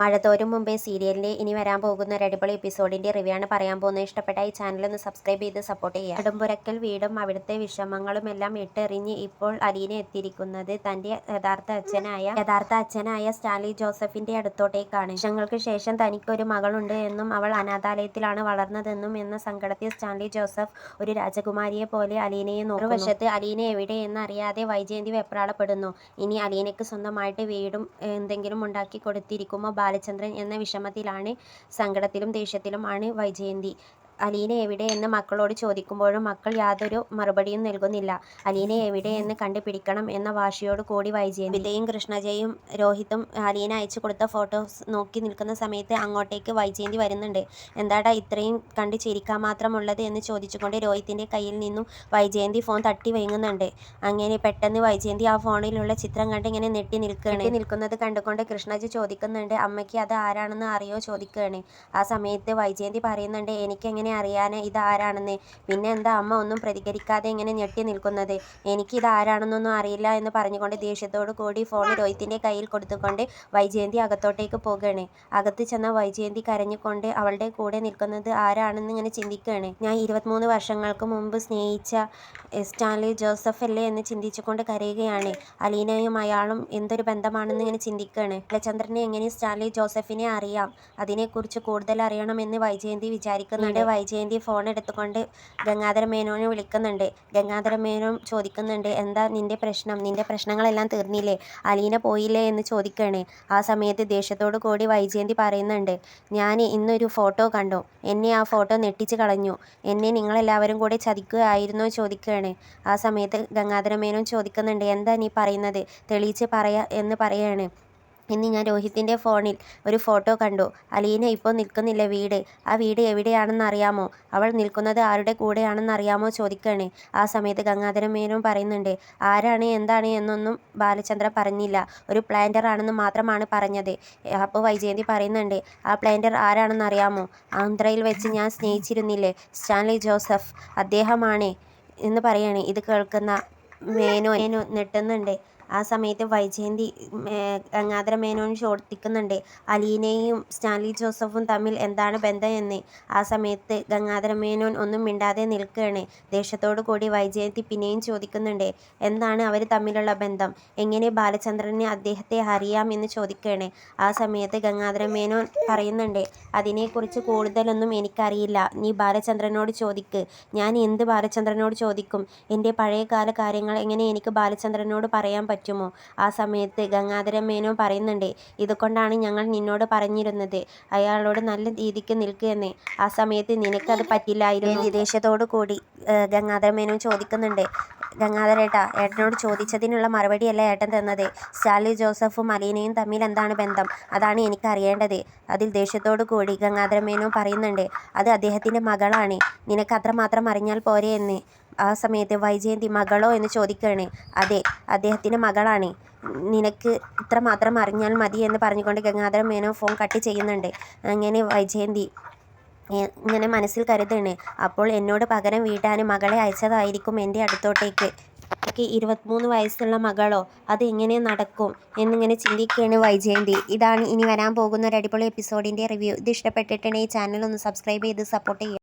മഴ തോരും മുമ്പേ സീരിയലിൻ്റെ ഇനി വരാൻ പോകുന്ന ഒരു അടിപൊളി എപ്പിസോഡിൻ്റെ റിവ്യൂ ആണ് പറയാൻ പോകുന്നത്. ഇഷ്ടപ്പെട്ട ഈ ചാനൽ ഒന്ന് സബ്സ്ക്രൈബ് ചെയ്ത് സപ്പോർട്ട് ചെയ്യുക. നെടുമ്പുരക്കൽ വീടും അവിടുത്തെ വിഷമങ്ങളും എല്ലാം ഇട്ടെറിഞ്ഞ് ഇപ്പോൾ അലീന എത്തിയിരിക്കുന്നത് തൻ്റെ യഥാർത്ഥ അച്ഛനായ സ്റ്റാൻലി ജോസഫിൻ്റെ അടുത്തോട്ടേക്കാണ്. വർഷങ്ങൾക്ക് ശേഷം തനിക്കൊരു മകളുണ്ട് എന്നും അവൾ അനാഥാലയത്തിലാണ് വളർന്നതെന്നും എന്ന സങ്കടത്തിൽ സ്റ്റാൻലി ജോസഫ് ഒരു രാജകുമാരിയെ പോലെ അലീനയെ നോക്കുന്നു. മറുവശത്ത് അലീന എവിടെയെന്ന് അറിയാതെ വൈജയന്തി വെപ്രാളപ്പെടുന്നു. ഇനി അലീനയ്ക്ക് സ്വന്തമായിട്ട് വീടും എന്തെങ്കിലും ഉണ്ടാക്കി കൊടുത്തിരിക്കുമോ ബാലചന്ദ്രൻ എന്ന വിഷമത്തിലാണ്. സങ്കടത്തിലും ദേഷ്യത്തിലുമാണ് വൈജയന്തി. അലീന എവിടെ എന്ന് മക്കളോട് ചോദിക്കുമ്പോഴും മക്കൾ യാതൊരു മറുപടിയും നൽകുന്നില്ല. അലീന എവിടെ എന്ന് കണ്ടുപിടിക്കണം എന്ന വാശിയോട് കൂടി വൈജയന്തി. വിതയും കൃഷ്ണജയും രോഹിത്തും അലീന അയച്ചു കൊടുത്ത ഫോട്ടോസ് നോക്കി നിൽക്കുന്ന സമയത്ത് അങ്ങോട്ടേക്ക് വൈജയന്തി വരുന്നുണ്ട്. എന്താടാ ഇത്രയും കണ്ട് ചിരിക്കാൻ മാത്രമുള്ളത് എന്ന് ചോദിച്ചുകൊണ്ട് രോഹിത്തിൻ്റെ കയ്യിൽ നിന്നും വൈജയന്തി ഫോൺ തട്ടി വാങ്ങുന്നുണ്ട്. അങ്ങനെ പെട്ടെന്ന് വൈജയന്തി ആ ഫോണിലുള്ള ചിത്രം കണ്ട് ഇങ്ങനെ നെട്ടി നിൽക്കുന്നത് കണ്ടുകൊണ്ട് കൃഷ്ണജ ചോദിക്കുന്നുണ്ട്, അമ്മയ്ക്ക് അത് ആരാണെന്ന് അറിയോ ചോദിക്കുകയാണ്. ആ സമയത്ത് വൈജയന്തി പറയുന്നുണ്ട്, എനിക്കെങ്ങനെ അറിയാന് ഇത് ആരാണെന്ന്. പിന്നെ എന്താ അമ്മ ഒന്നും പ്രതികരിക്കാതെ ഇങ്ങനെ ഞെട്ടി നിൽക്കുന്നത്? എനിക്ക് ഇത് ആരാണെന്നൊന്നും അറിയില്ല എന്ന് പറഞ്ഞുകൊണ്ട് ദേഷ്യത്തോടു കൂടി ഫോൺ രോഹിത്തിൻ്റെ കയ്യിൽ കൊടുത്തുകൊണ്ട് വൈജയന്തി അകത്തോട്ടേക്ക് പോകുകയാണ്. അകത്ത് ചെന്ന വൈജയന്തി കരഞ്ഞുകൊണ്ട് അവളുടെ കൂടെ നിൽക്കുന്നത് ആരാണെന്ന് ഇങ്ങനെ ചിന്തിക്കുകയാണ്. ഞാൻ 23 വർഷങ്ങൾക്ക് മുമ്പ് സ്നേഹിച്ച സ്റ്റാൻലി ജോസഫ് അല്ലേ എന്ന് ചിന്തിച്ചുകൊണ്ട് കരയുകയാണ്. അലീനയും അയാളും എന്തൊരു ബന്ധമാണെന്ന് ഇങ്ങനെ ചിന്തിക്കുകയാണ്. ബാലചന്ദ്രനെ എങ്ങനെ സ്റ്റാൻലി ജോസഫിനെ അറിയാം? അതിനെക്കുറിച്ച് കൂടുതൽ അറിയണമെന്ന് വൈജയന്തി വിചാരിക്കുന്നുണ്ട്. വൈജയന്തി ഫോൺ എടുത്തുകൊണ്ട് ഗംഗാധര മേനോനെ വിളിക്കുന്നുണ്ട്. ഗംഗാധര മേനോൻ ചോദിക്കുന്നുണ്ട്, എന്താ നിന്റെ പ്രശ്നം? നിന്റെ പ്രശ്നങ്ങളെല്ലാം തീർന്നില്ലേ? അലീന പോയില്ലേ എന്ന് ചോദിക്കുകയാണ്. ആ സമയത്ത് ദേഷ്യത്തോടു കൂടി വൈജയന്തി പറയുന്നുണ്ട്, ഞാൻ ഇന്നൊരു ഫോട്ടോ കണ്ടു. എന്നെ ആ ഫോട്ടോ നെട്ടിച്ച് കളഞ്ഞു. എന്നെ നിങ്ങളെല്ലാവരും കൂടെ ചതിക്കുകയായിരുന്നോ ചോദിക്കുകയാണ്. ആ സമയത്ത് ഗംഗാധര മേനോൻ ചോദിക്കുന്നുണ്ട്, എന്താ നീ പറയുന്നത്? തെളിയിച്ച് പറയാ എന്ന് പറയാണ്. ഇന്ന് ഞാൻ രോഹിത്തിൻ്റെ ഫോണിൽ ഒരു ഫോട്ടോ കണ്ടു. അലീന ഇപ്പോൾ നിൽക്കുന്നില്ല വീട്. ആ വീട് എവിടെയാണെന്ന് അറിയാമോ? അവൾ നിൽക്കുന്നത് ആരുടെ കൂടെയാണെന്ന് അറിയാമോ ചോദിക്കുകയാണ്. ആ സമയത്ത് ഗംഗാധര മേനോൻ പറയുന്നുണ്ട്, ആരാണ് എന്താണ് എന്നൊന്നും ബാലചന്ദ്രൻ പറഞ്ഞില്ല. ഒരു പ്ലാന്റർ ആണെന്ന് മാത്രമാണ് പറഞ്ഞത്. അപ്പോൾ വൈജയന്തി പറയുന്നുണ്ട്, ആ പ്ലാന്റർ ആരാണെന്ന് അറിയാമോ? ആന്ധ്രയിൽ വെച്ച് ഞാൻ സ്നേഹിച്ചിരുന്നില്ലേ സ്റ്റാൻലി ജോസഫ്, അദ്ദേഹമാണ് എന്ന് പറയാണ്. ഇത് കേൾക്കുന്ന മേനോൻ നെട്ടുന്നുണ്ട്. ആ സമയത്ത് വൈജയന്തി ഗംഗാധര മേനോൻ ചോദിക്കുന്നുണ്ട്, അലീനയും സ്റ്റാൻലി ജോസഫും തമ്മിൽ എന്താണ് ബന്ധം എന്ന്. ആ സമയത്ത് ഗംഗാധര മേനോൻ ഒന്നും മിണ്ടാതെ നിൽക്കുകയാണ്. ദേഷ്യത്തോടു കൂടി വൈജയന്തി പിന്നെയും ചോദിക്കുന്നുണ്ട്, എന്താണ് അവർ തമ്മിലുള്ള ബന്ധം? എങ്ങനെ ബാലചന്ദ്രന് അദ്ദേഹത്തെ അറിയാം എന്ന് ചോദിക്കുകയാണ്. ആ സമയത്ത് ഗംഗാധര മേനോൻ പറയുന്നുണ്ട്, അതിനെക്കുറിച്ച് കൂടുതലൊന്നും എനിക്കറിയില്ല. നീ ബാലചന്ദ്രനോട് ചോദിക്ക്. ഞാൻ എന്ത് ബാലചന്ദ്രനോട് ചോദിക്കും? എൻ്റെ പഴയകാല കാര്യങ്ങൾ എങ്ങനെ എനിക്ക് ബാലചന്ദ്രനോട് പറയാൻ പറ്റുമോ? ആ സമയത്ത് ഗംഗാധര മേനോൻ പറയുന്നുണ്ട്, ഇതുകൊണ്ടാണ് ഞങ്ങൾ നിന്നോട് പറഞ്ഞിരുന്നത് അയാളോട് നല്ല രീതിക്ക് നിൽക്കുകയെന്ന്. ആ സമയത്ത് നിനക്കത് പറ്റില്ലായിരുന്നു. ദേഷ്യത്തോടു കൂടി ഗംഗാധര മേനോൻ ചോദിക്കുന്നുണ്ട്, ഗംഗാധരേട്ടാ, ഏട്ടനോട് ചോദിച്ചതിനുള്ള മറുപടിയല്ല ഏട്ടൻ തന്നത്. സ്റ്റാൻലി ജോസഫും അലീനയും തമ്മിൽ എന്താണ് ബന്ധം? അതാണ് എനിക്ക് അറിയേണ്ടത്. അതിൽ ദേഷ്യത്തോടു കൂടി ഗംഗാധര മേനോൻ പറയുന്നുണ്ട്, അത് അദ്ദേഹത്തിൻ്റെ മകളാണ്. നിനക്ക് അത്രമാത്രം അറിഞ്ഞാൽ പോരെ എന്ന്. ആ സമയത്ത് വൈജയന്തി മകളോ എന്ന് ചോദിക്കുകയാണ്. അതെ, അദ്ദേഹത്തിൻ്റെ മകളാണ്. നിനക്ക് ഇത്ര മാത്രം അറിഞ്ഞാൽ മതി എന്ന് പറഞ്ഞുകൊണ്ട് ഗംഗാധര മേനോൻ ഫോൺ കട്ട് ചെയ്യുന്നുണ്ട്. അങ്ങനെ വൈജയന്തി ഇങ്ങനെ മനസ്സിൽ കരുതാണ്, അപ്പോൾ എന്നോട് പകരം വീട്ടാൻ മകളെ അയച്ചതായിരിക്കും എൻ്റെ അടുത്തോട്ടേക്ക്. 23 വയസ്സുള്ള മകളോ? അത് എങ്ങനെ നടക്കും എന്നിങ്ങനെ ചിന്തിക്കുകയാണ് വൈജയന്തി. ഇതാണ് ഇനി വരാൻ പോകുന്ന ഒരു അടിപൊളി എപ്പിസോഡിൻ്റെ റിവ്യൂ. ഇത് ഇഷ്ടപ്പെട്ടിട്ടുണ്ടെങ്കിൽ ഈ ചാനൽ ഒന്ന് സബ്സ്ക്രൈബ് ചെയ്ത് സപ്പോർട്ട് ചെയ്യുക.